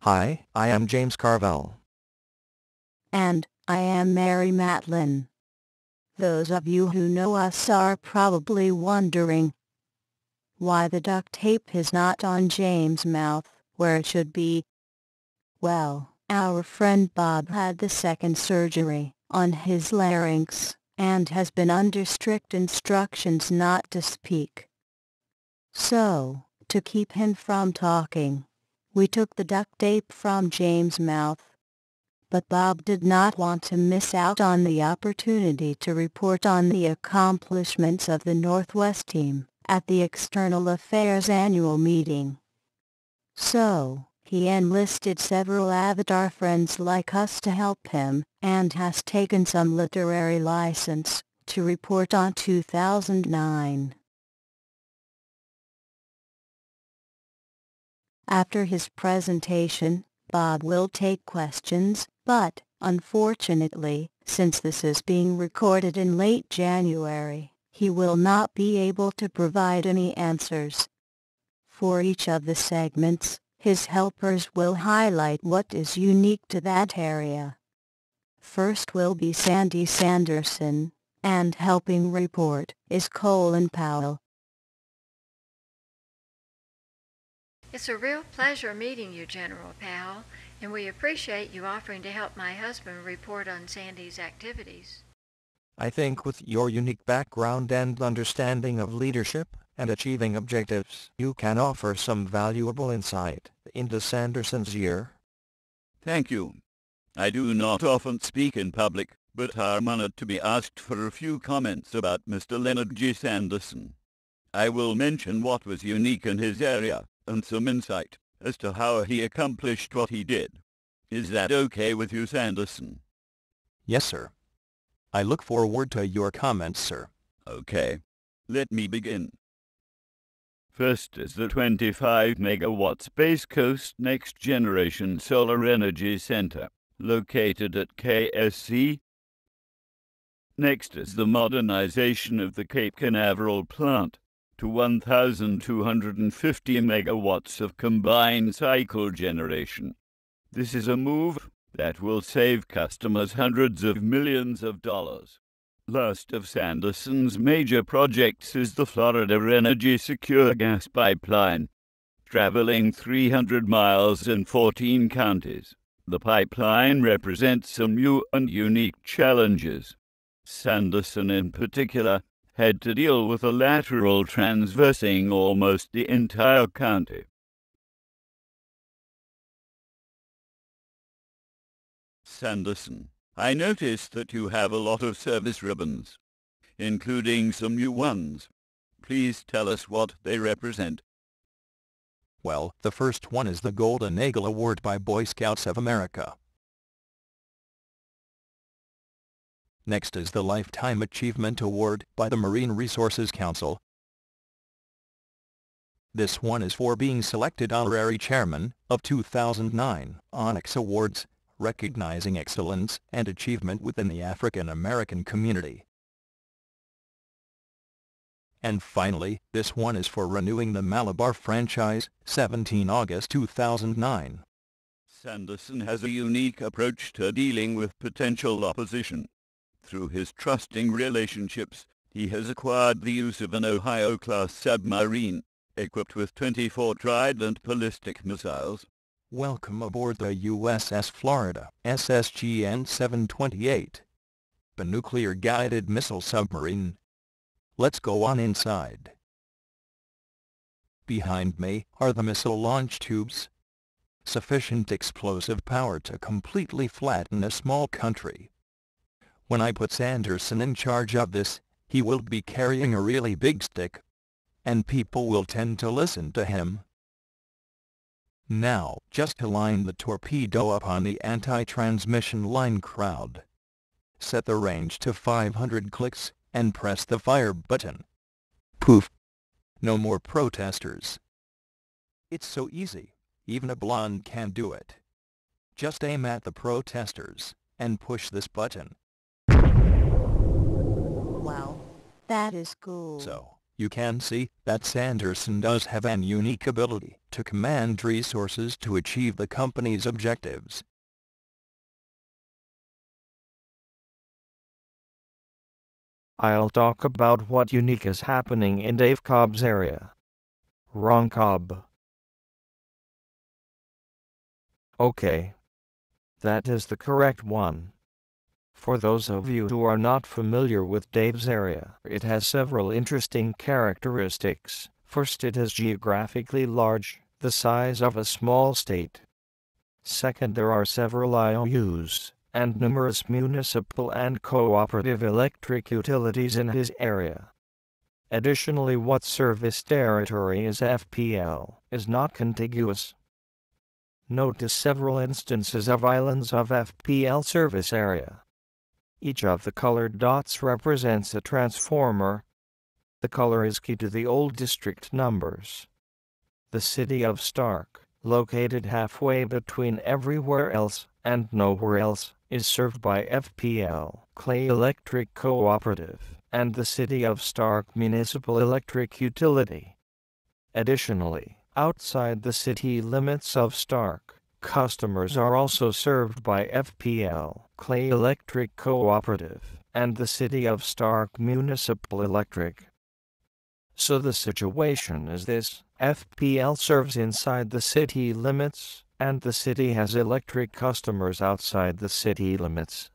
Hi, I am James Carvel. And I am Mary Matlin. Those of you who know us are probably wondering why the duct tape is not on James' mouth, where it should be. Well, our friend Bob had the second surgery on his larynx, and has been under strict instructions not to speak. So, to keep him from talking, we took the duct tape from James' mouth. But Bob did not want to miss out on the opportunity to report on the accomplishments of the Northwest team at the External Affairs annual meeting. So, he enlisted several Avatar friends like us to help him, and has taken some literary license to report on 2009. After his presentation, Bob will take questions, but, unfortunately, since this is being recorded in late January, he will not be able to provide any answers. For each of the segments, his helpers will highlight what is unique to that area. First will be Sandy Sanderson, and helping report is Colin Powell. It's a real pleasure meeting you, General Powell, and we appreciate you offering to help my husband report on Sandy's activities. I think with your unique background and understanding of leadership and achieving objectives, you can offer some valuable insight into Sanderson's year. Thank you. I do not often speak in public, but I'm honored to be asked for a few comments about Mr. Leonard G. Sanderson. I will mention what was unique in his area, and some insight as to how he accomplished what he did. Is that okay with you, Sanderson? Yes, sir. I look forward to your comments, sir. Okay. Let me begin. First is the 25 megawatt Space Coast Next Generation Solar Energy Center, located at KSC. Next is the modernization of the Cape Canaveral plant to 1,250 megawatts of combined cycle generation. This is a move that will save customers hundreds of millions of dollars. Last of Sanderson's major projects is the Florida Energy Secure Gas Pipeline, traveling 300 miles in 14 counties. The pipeline represents some new and unique challenges. Sanderson in particular had to deal with a lateral traversing almost the entire county. Sanderson, I noticed that you have a lot of service ribbons, including some new ones. Please tell us what they represent. Well, the first one is the Golden Eagle Award by Boy Scouts of America. Next is the Lifetime Achievement Award by the Marine Resources Council. This one is for being selected honorary chairman of 2009 Onyx Awards, recognizing excellence and achievement within the African American community. And finally, this one is for renewing the Malabar franchise, 17 August 2009. Sanderson has a unique approach to dealing with potential opposition. Through his trusting relationships, he has acquired the use of an Ohio-class submarine, equipped with 24 Trident ballistic missiles. Welcome aboard the USS Florida, SSGN 728. A nuclear-guided missile submarine. Let's go on inside. Behind me are the missile launch tubes. Sufficient explosive power to completely flatten a small country. When I put Sanderson in charge of this, he will be carrying a really big stick, and people will tend to listen to him. Now, just align the torpedo up on the anti-transmission line crowd. Set the range to 500 clicks, and press the fire button. Poof! No more protesters. It's so easy, even a blonde can do it. Just aim at the protesters, and push this button. Wow, that is cool. So, You can see that Sanderson does have an unique ability to command resources to achieve the company's objectives. I'll talk about what unique is happening in Dave Cobb's area. Wrong Cobb. Okay. That is the correct one. For those of you who are not familiar with Dave's area, it has several interesting characteristics. First, it is geographically large, the size of a small state. Second, there are several IOUs and numerous municipal and cooperative electric utilities in his area. Additionally, what service territory is FPL is not contiguous. Notice several instances of islands of FPL service area. Each of the colored dots represents a transformer. The color is key to the old district numbers. The city of Stark, located halfway between everywhere else and nowhere else, is served by FPL, Clay Electric Cooperative, and the City of Stark Municipal Electric Utility. Additionally, outside the city limits of Stark, customers are also served by FPL, Clay Electric Cooperative, and the City of Stark Municipal Electric. So the situation is this: FPL serves inside the city limits, and the city has electric customers outside the city limits.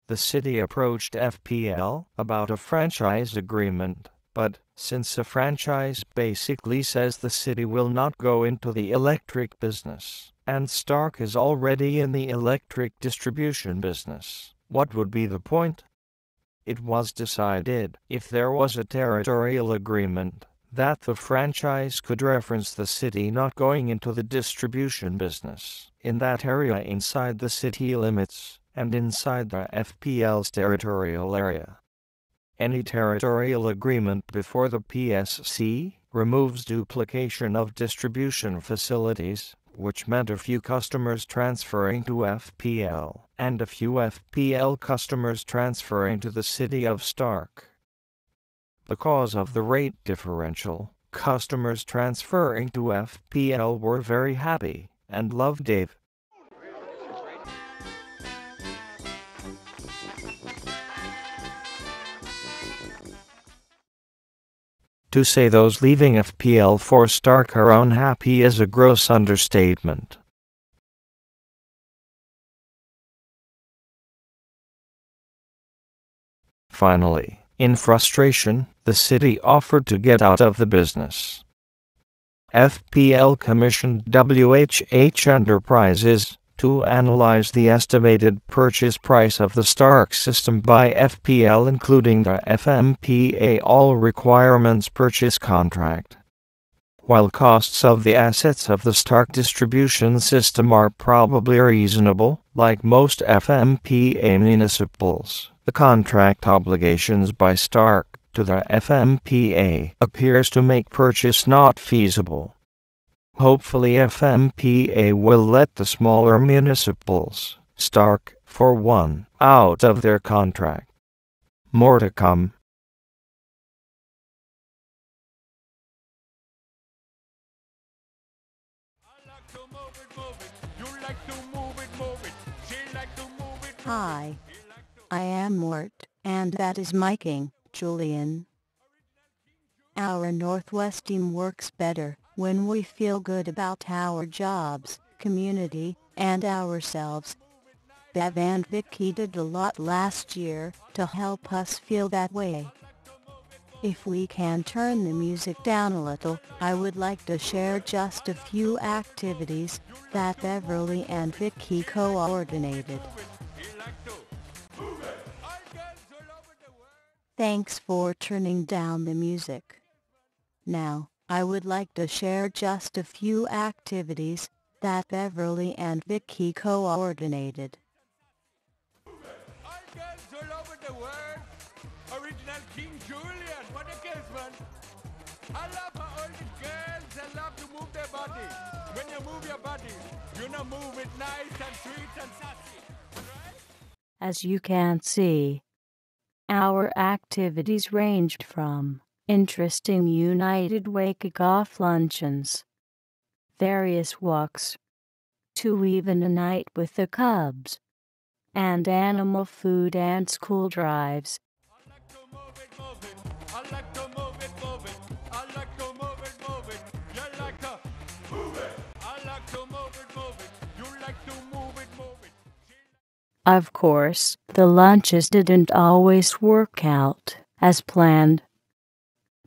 The city approached FPL about a franchise agreement, but since a franchise basically says the city will not go into the electric business, and Stark is already in the electric distribution business, what would be the point? It was decided, if there was a territorial agreement, that the franchise could reference the city not going into the distribution business in that area inside the city limits and inside the FPL's territorial area. Any territorial agreement before the PSC removes duplication of distribution facilities, which meant a few customers transferring to FPL and a few FPL customers transferring to the city of Stark. Because of the rate differential, customers transferring to FPL were very happy and loved Dave. To say those leaving FPL for Stark are unhappy is a gross understatement. Finally, in frustration, the city offered to get out of the business. FPL commissioned WHH Enterprises to analyze the estimated purchase price of the Stark system by FPL, including the FMPA All Requirements Purchase Contract. While costs of the assets of the Stark distribution system are probably reasonable, like most FMPA municipals, the contract obligations by Stark to the FMPA appears to make purchase not feasible. Hopefully FMPA will let the smaller municipals, Stark, for one, out of their contract. More to come. Hi. I am Mort, and that is my king, Julian. Our Northwest team works better when we feel good about our jobs, community, and ourselves. Bev and Vicky did a lot last year to help us feel that way. If we can turn the music down a little, I would like to share just a few activities that Beverly and Vicky coordinated. Thanks for turning down the music. Now, I would like to share just a few activities that Beverly and Vicky coordinated. All girls all over the world. Original King Julian. What a case, man. I love how all the girls they love to move their bodies. When you move your body, you know, move it nice and sweet and sassy. Right? As you can see, our activities ranged from interesting United Way kick-off luncheons, various walks, to even a night with the Cubs, and animal food and school drives. I like to move it, move it. I like to move it, move it. I like to move it, move it. You like to move it. I like to move it, move it. You like to move it, move it. Of course, the lunches didn't always work out as planned,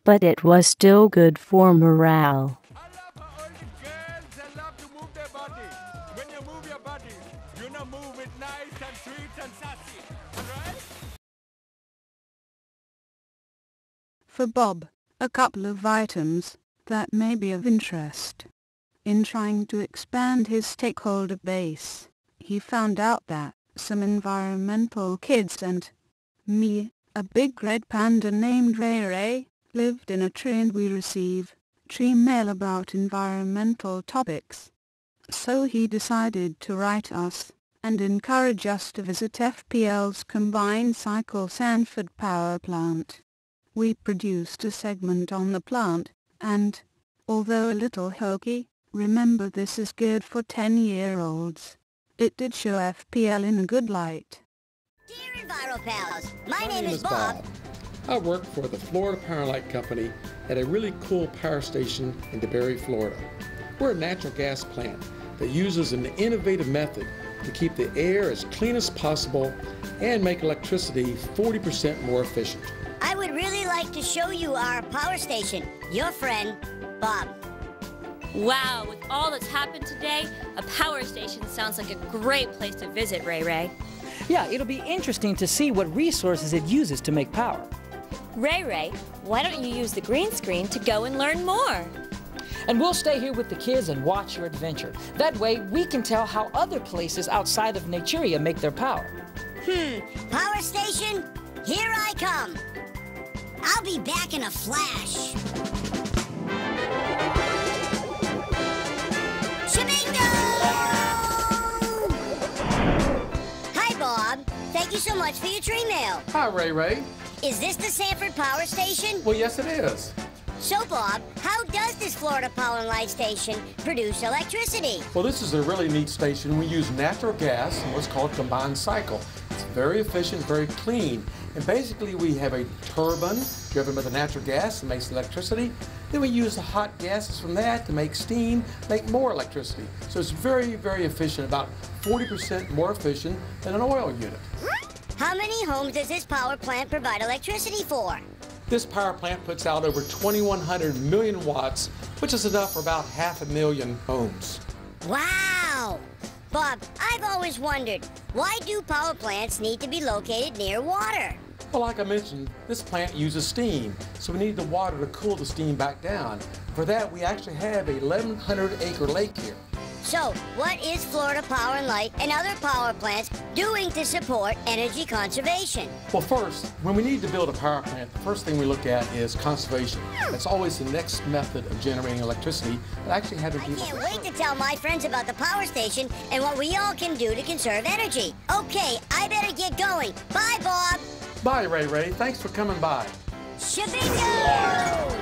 but it was still good for morale. I love how all the girls they love to move their body. When you move your body, you know move it nice and sweet and sassy. Alright? For Bob, a couple of items that may be of interest. In trying to expand his stakeholder base, he found out that some environmental kids and me, a big red panda named Ray Ray, lived in a tree and we receive tree mail about environmental topics. So he decided to write us and encourage us to visit FPL's combined cycle Sanford power plant. We produced a segment on the plant, and, although a little hokey, remember this is good for 10-year-olds. It did show FPL in a good light. Dear Enviro Pals, my name is Bob. I work for the Florida Power and Light Company at a really cool power station in DeBerry, Florida. We're a natural gas plant that uses an innovative method to keep the air as clean as possible and make electricity 40% more efficient. I would really like to show you our power station. Your friend, Bob. Wow, with all that's happened today, a power station sounds like a great place to visit, Ray Ray. Yeah, it'll be interesting to see what resources it uses to make power. Ray Ray, why don't you use the green screen to go and learn more? And we'll stay here with the kids and watch your adventure. That way, we can tell how other places outside of Naturia make their power. Power station, here I come. I'll be back in a flash. Hi, Bob. Thank you so much for your tree mail. Hi, Ray Ray. Is this the Sanford Power Station? Well, yes, it is. So, Bob, how does this Florida Power and Light Station produce electricity? Well, this is a really neat station. We use natural gas in what's called combined cycle. It's very efficient, very clean. And basically, we have a turbine driven by the natural gas that makes electricity. Then we use the hot gases from that to make steam, make more electricity. So it's very, very efficient, about 40% more efficient than an oil unit. How many homes does this power plant provide electricity for? This power plant puts out over 2,100 million watts, which is enough for about 500,000 homes. Wow! Bob, I've always wondered, why do power plants need to be located near water? Well, like I mentioned, this plant uses steam, so we need the water to cool the steam back down. For that, we actually have a 1,100-acre lake here. So, what is Florida Power and Light and other power plants doing to support energy conservation? Well, first, when we need to build a power plant, the first thing we look at is conservation. That's always the next method of generating electricity, but actually having people... I can't wait to tell my friends about the power station and what we all can do to conserve energy. Okay, I better get going. Bye, Bob. Bye, Ray Ray. Thanks for coming by. Shabingo!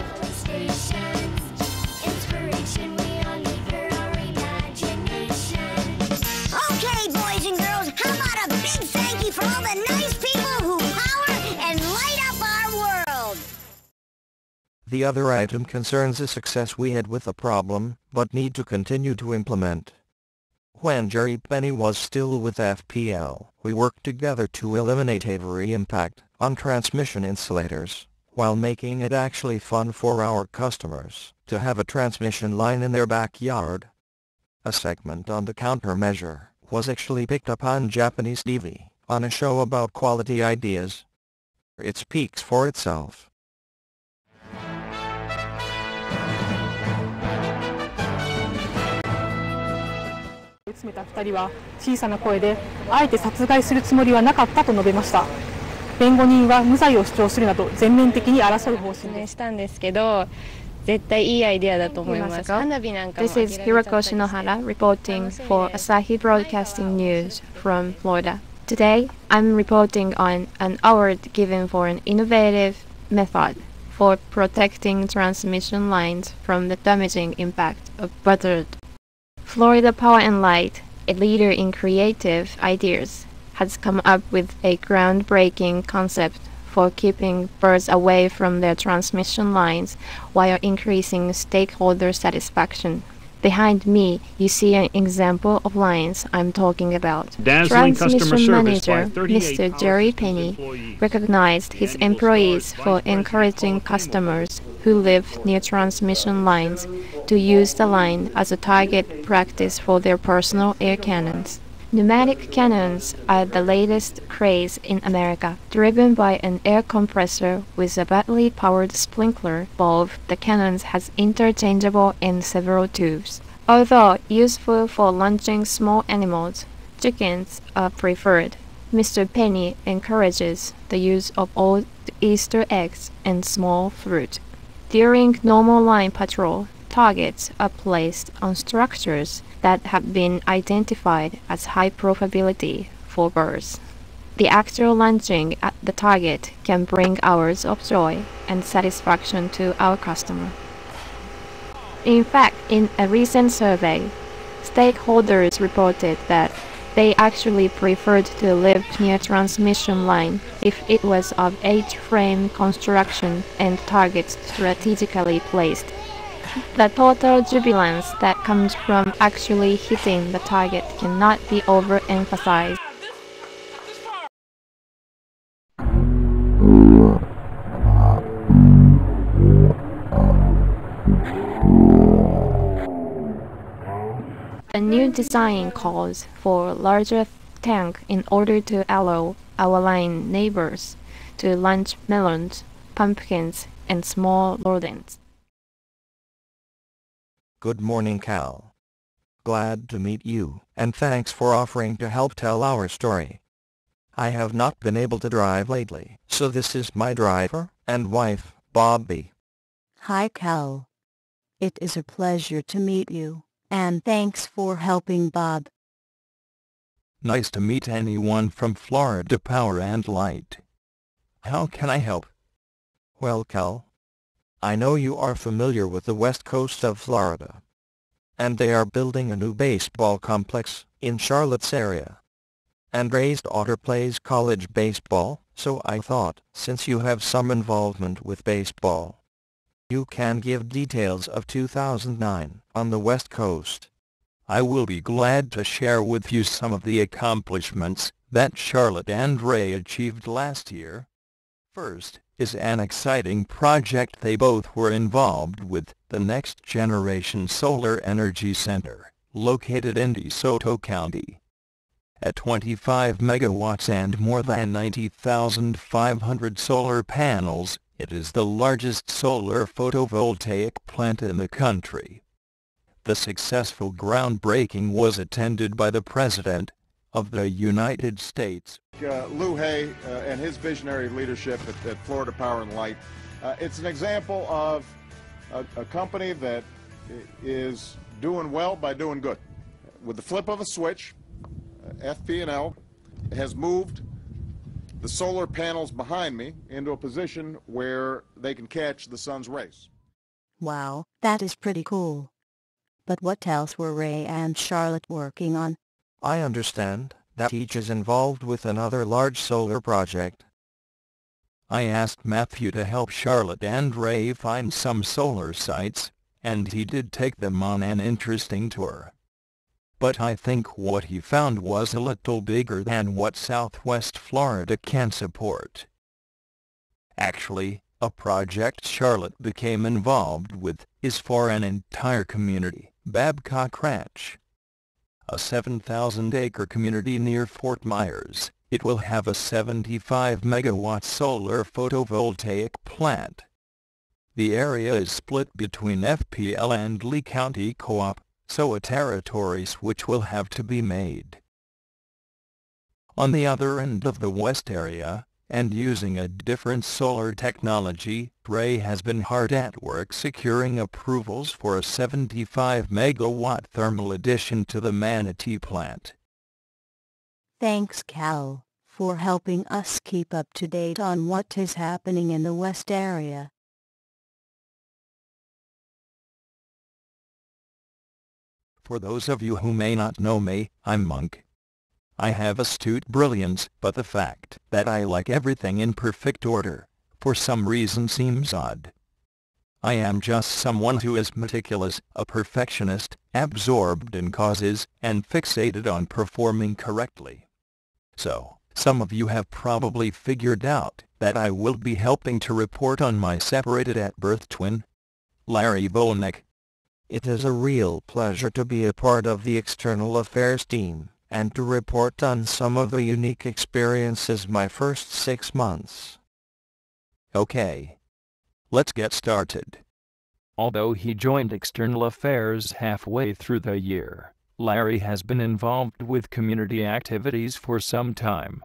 Inspiration, we all need for our imagination. Okay, boys and girls, how about a big thank you for all the nice people who power and light up our world? The other item concerns the success we had with a problem, but need to continue to implement. When Jerry Penny was still with FPL, we worked together to eliminate every impact on transmission insulators, while making it actually fun for our customers to have a transmission line in their backyard. A segment on the countermeasure was actually picked up on Japanese TV, on a show about quality ideas. It speaks for itself. 詰めた2人は小さな声であえて殺害するつもりはなかったと述べました。弁護人は無罪を主張するなど全面的に争う方針でしたんですけど、絶対いいアイデアだと思います。花火なんかも This is Hiroko Shinohara reporting for Asahi Broadcasting News from Florida. Today, I'm reporting on an award given for an innovative method for protecting transmission lines from the damaging impact of buzzard. Florida Power and Light, a leader in creative ideas, has come up with a groundbreaking concept for keeping birds away from their transmission lines while increasing stakeholder satisfaction. Behind me, you see an example of lines I'm talking about. Dazzling customer Transmission service by manager 38 Mr. Power Jerry Systems Penny employees. recognized his The annual employees Stars for Vice President encouraging Hall of Fame customers who live near transmission lines to use the line as a target practice for their personal air cannons. Pneumatic cannons are the latest craze in America. Driven by an air compressor with a battery-powered sprinkler bulb, the cannons has interchangeable and several tubes. Although useful for launching small animals, chickens are preferred. Mr. Penny encourages the use of old Easter eggs and small fruit. During normal line patrol, targets are placed on structures that have been identified as high probability for birds. The actual launching at the target can bring hours of joy and satisfaction to our customer. In fact, in a recent survey, stakeholders reported that they actually preferred to live near transmission line if it was of H-frame construction and targets strategically placed. The total jubilance that comes from actually hitting the target cannot be overemphasized. The new design calls for larger tank in order to allow our line neighbors to launch melons, pumpkins, and small rodents. Good morning, Cal. Glad to meet you, and thanks for offering to help tell our story. I have not been able to drive lately, so this is my driver and wife, Bobby. Hi Cal. It is a pleasure to meet you, and thanks for helping Bob. Nice to meet anyone from Florida Power and Light. How can I help? Well, Cal, I know you are familiar with the west coast of Florida, and they are building a new baseball complex in Charlotte's area. And Ray's daughter plays college baseball, so I thought, since you have some involvement with baseball, you can give details of 2009 on the west coast. I will be glad to share with you some of the accomplishments that Charlotte and Ray achieved last year. First is an exciting project they both were involved with, the Next Generation Solar Energy Center, located in DeSoto County. At 25 megawatts and more than 90,500 solar panels, it is the largest solar photovoltaic plant in the country. The successful groundbreaking was attended by the President of the United States. Lou Hay and his visionary leadership at Florida Power and Light. It's an example of a company that is doing well by doing good. With the flip of a switch, FP&L has moved the solar panels behind me into a position where they can catch the sun's rays. Wow, that is pretty cool. But what else were Ray and Charlotte working on? I understand that each is involved with another large solar project. I asked Matthew to help Charlotte and Ray find some solar sites, and he did take them on an interesting tour. But I think what he found was a little bigger than what Southwest Florida can support. Actually, a project Charlotte became involved with is for an entire community, Babcock Ranch. A 7,000-acre community near Fort Myers. It will have a 75-megawatt solar photovoltaic plant. The area is split between FPL and Lee County Co-op, so a territory switch will have to be made. On the other end of the west area, and using a different solar technology, Ray has been hard at work securing approvals for a 75-megawatt thermal addition to the Manatee plant. Thanks Cal, for helping us keep up to date on what is happening in the west area. For those of you who may not know me, I'm Monk. I have astute brilliance, but the fact that I like everything in perfect order, for some reason seems odd. I am just someone who is meticulous, a perfectionist, absorbed in causes, and fixated on performing correctly. So, some of you have probably figured out that I will be helping to report on my separated at-birth twin, Larry Volnick. It is a real pleasure to be a part of the External Affairs team, and to report on some of the unique experiences my first 6 months. Okay. Let's get started. Although he joined External Affairs halfway through the year, Larry has been involved with community activities for some time.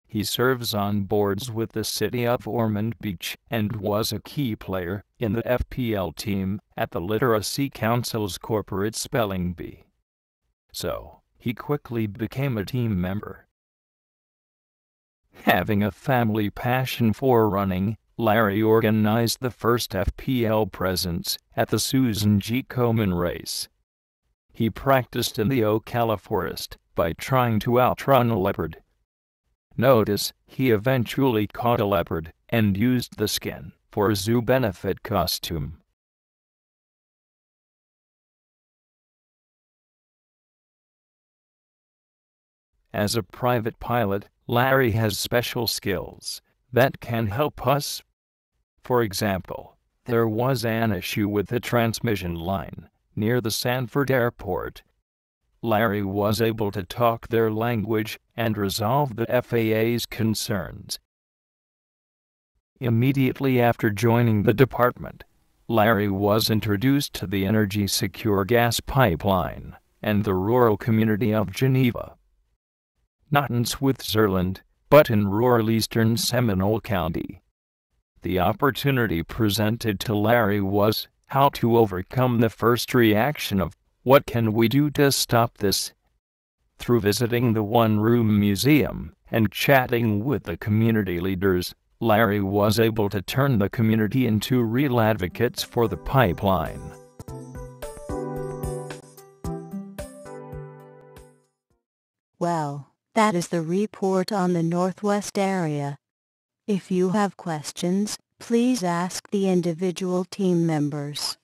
He serves on boards with the City of Ormond Beach and was a key player in the FPL team at the Literacy Council's corporate spelling bee. So, he quickly became a team member. Having a family passion for running, Larry organized the first FPL presence at the Susan G. Komen race. He practiced in the Ocala forest by trying to outrun a leopard. Notice, he eventually caught a leopard and used the skin for a zoo benefit costume. As a private pilot, Larry has special skills that can help us. For example, there was an issue with the transmission line near the Sanford airport. Larry was able to talk their language and resolve the FAA's concerns. Immediately after joining the department, Larry was introduced to the Energy Secure Gas Pipeline and the rural community of Geneva. Not in Switzerland, but in rural eastern Seminole County. The opportunity presented to Larry was how to overcome the first reaction of, "What can we do to stop this?" Through visiting the one-room museum and chatting with the community leaders, Larry was able to turn the community into real advocates for the pipeline. Well, that is the report on the Northwest area. If you have questions, please ask the individual team members.